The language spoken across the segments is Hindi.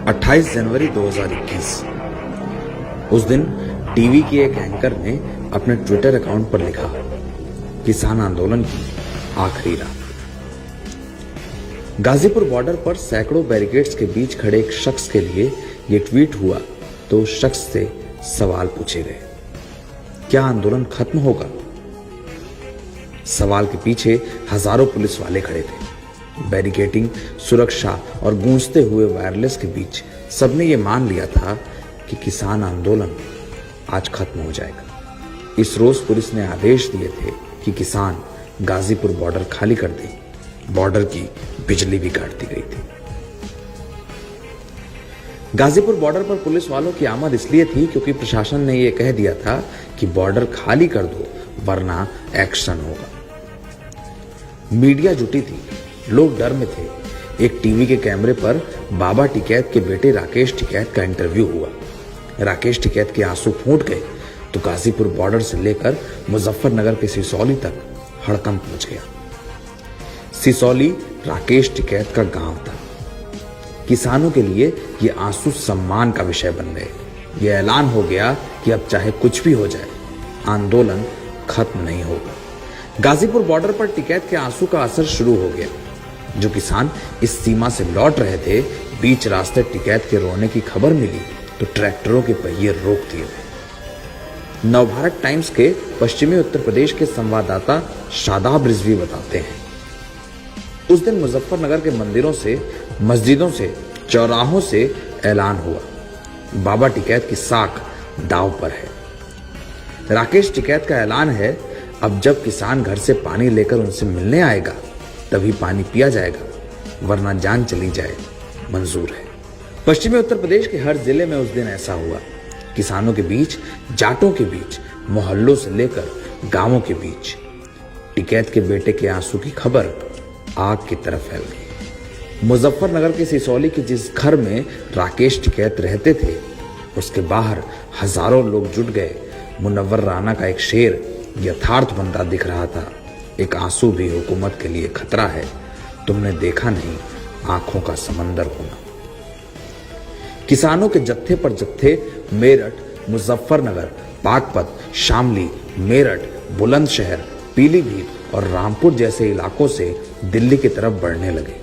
28 जनवरी 2021। उस दिन टीवी के एक एंकर ने अपने ट्विटर अकाउंट पर लिखा, किसान आंदोलन की आखिरी रात। गाजीपुर बॉर्डर पर सैकड़ों बैरिकेड्स के बीच खड़े एक शख्स के लिए यह ट्वीट हुआ तो उस शख्स से सवाल पूछे गए, क्या आंदोलन खत्म होगा? सवाल के पीछे हजारों पुलिस वाले खड़े थे। बैरिकेडिंग, सुरक्षा और गूंजते हुए वायरलेस के बीच सबने ये मान लिया था कि किसान आंदोलन आज खत्म हो जाएगा। इस रोज पुलिस ने आदेश दिए थे कि किसान गाजीपुर बॉर्डर खाली कर दें। बॉर्डर की बिजली भी काट दी गई थी। गाजीपुर बॉर्डर पर पुलिस वालों की आमद इसलिए थी क्योंकि प्रशासन ने यह कह दिया था कि बॉर्डर खाली कर दो वरना एक्शन होगा। मीडिया जुटी थी, लोग डर में थे। एक टीवी के कैमरे पर बाबा टिकैत के बेटे राकेश टिकैत का इंटरव्यू हुआ। राकेश टिकैत के आंसू फूट गए तो गाजीपुर बॉर्डर से लेकर मुजफ्फरनगर के सिसौली तक हड़कंप मच गया। सिसौली राकेश टिकैत का गांव था। किसानों के लिए ये आंसू सम्मान का विषय बन गए। ये ऐलान हो गया कि अब चाहे कुछ भी हो जाए, आंदोलन खत्म नहीं होगा। गाजीपुर बॉर्डर पर टिकैत के आंसू का असर शुरू हो गया। जो किसान इस सीमा से लौट रहे थे, बीच रास्ते टिकैत के रोने की खबर मिली तो ट्रैक्टरों के पहिए रोक दिए गए। नवभारत टाइम्स के पश्चिमी उत्तर प्रदेश के संवाददाता शादाब रिजवी बताते हैं, उस दिन मुजफ्फरनगर के मंदिरों से, मस्जिदों से, चौराहों से ऐलान हुआ, बाबा टिकैत की साख दांव पर है। राकेश टिकैत का ऐलान है, अब जब किसान घर से पानी लेकर उनसे मिलने आएगा तभी पानी पिया जाएगा, वरना जान चली जाए मंजूर है। पश्चिमी उत्तर प्रदेश के हर जिले में उस दिन ऐसा हुआ। किसानों के बीच, जाटों के बीच, मोहल्लों से लेकर गांवों के बीच टिकैत के बेटे के आंसू की खबर आग की तरफ फैल गई। मुजफ्फरनगर के सिसौली के जिस घर में राकेश टिकैत रहते थे, उसके बाहर हजारों लोग जुट गए। मुनव्वर राना का एक शेर यथार्थ बनता दिख रहा था, एक आंसू भी हुकूमत के लिए खतरा है, तुमने देखा नहीं आंखों का समंदर होना। किसानों के जत्थे पर जत्थे मेरठ, मुजफ्फरनगर, बागपत, शामली, मेरठ, बुलंदशहर, पीलीभीत और रामपुर जैसे इलाकों से दिल्ली की तरफ बढ़ने लगे।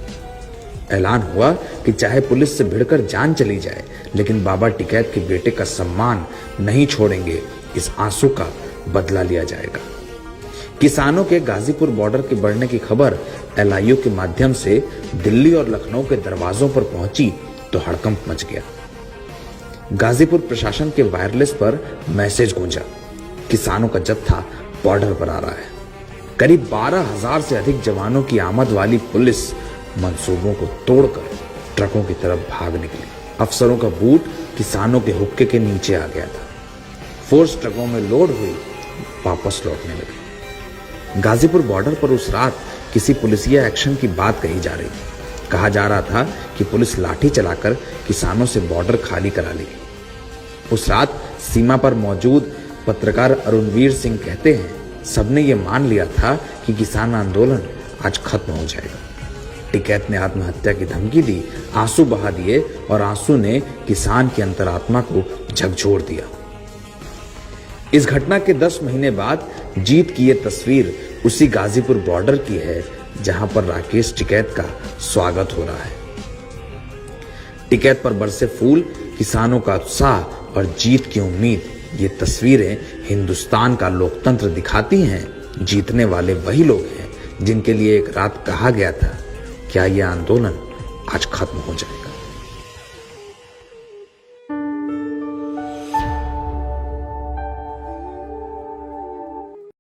ऐलान हुआ कि चाहे पुलिस से भिड़कर जान चली जाए, लेकिन बाबा टिकैत के बेटे का सम्मान नहीं छोड़ेंगे, इस आंसू का बदला लिया जाएगा। किसानों के गाजीपुर बॉर्डर के बढ़ने की खबर LIU के माध्यम से दिल्ली और लखनऊ के दरवाजों पर पहुंची तो हड़कंप मच गया। गाजीपुर प्रशासन के वायरलेस पर मैसेज गूंजा, किसानों का जत्था बॉर्डर पर आ रहा है। करीब 12,000 से अधिक जवानों की आमद वाली पुलिस मंसूबों को तोड़कर ट्रकों की तरफ भाग निकली। अफसरों का बूट किसानों के हुक्के के नीचे आ गया था। फोर्स ट्रकों में लोड हुई, वापस लौटने लगे। गाजीपुर बॉर्डर पर उस रात किसी पुलिसिया एक्शन की बात कही जा रही थी। कहा जा रहा था कि पुलिस लाठी चलाकर किसानों से बॉर्डर खाली करा लेगी। उस रात सीमा पर मौजूद पत्रकार अरुणवीर सिंह कहते हैं, सबने ये मान लिया था कि किसान आंदोलन आज खत्म हो जाएगा। टिकैत ने आत्महत्या की धमकी दी, आंसू बहा दिए और आंसू ने किसान की अंतरात्मा को झकझोर दिया। इस घटना के 10 महीने बाद जीत की ये तस्वीर उसी गाजीपुर बॉर्डर की है जहां पर राकेश टिकैत का स्वागत हो रहा है। टिकैत पर बरसे फूल, किसानों का उत्साह और जीत की उम्मीद, ये तस्वीरें हिंदुस्तान का लोकतंत्र दिखाती हैं। जीतने वाले वही लोग हैं जिनके लिए एक रात कहा गया था, क्या यह आंदोलन आज खत्म हो जाए।